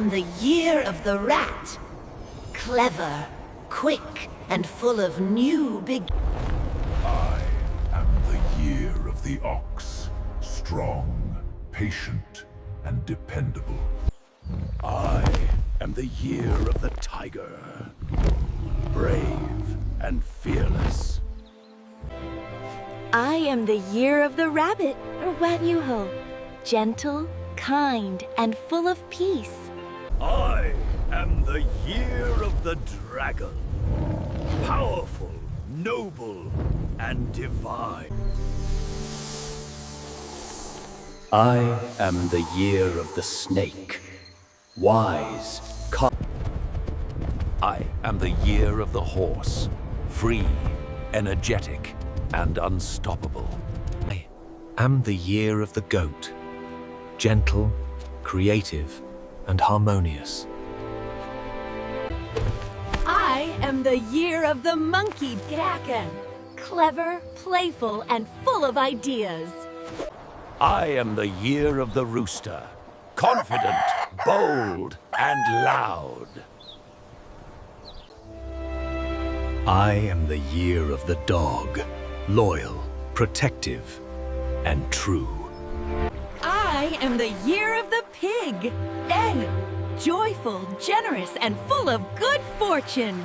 am the year of the rat. Clever, quick, and full of new big... I am the year of the ox. Strong, patient, and dependable. I am the year of the tiger. Brave and fearless. I am the year of the rabbit, or Wanyuho. Gentle, kind, and full of peace. I am the year of the dragon. Powerful, noble, and divine. I am the year of the snake. Wise, I am the year of the horse. Free, energetic, and unstoppable. I am the year of the goat. Gentle, creative, and harmonious. I am the year of the monkey dragon. Clever, playful, and full of ideas. I am the year of the rooster. Confident, bold, and loud. I am the year of the dog. Loyal, protective, and true. I am the year of the pig. Joyful, generous, and full of good fortune.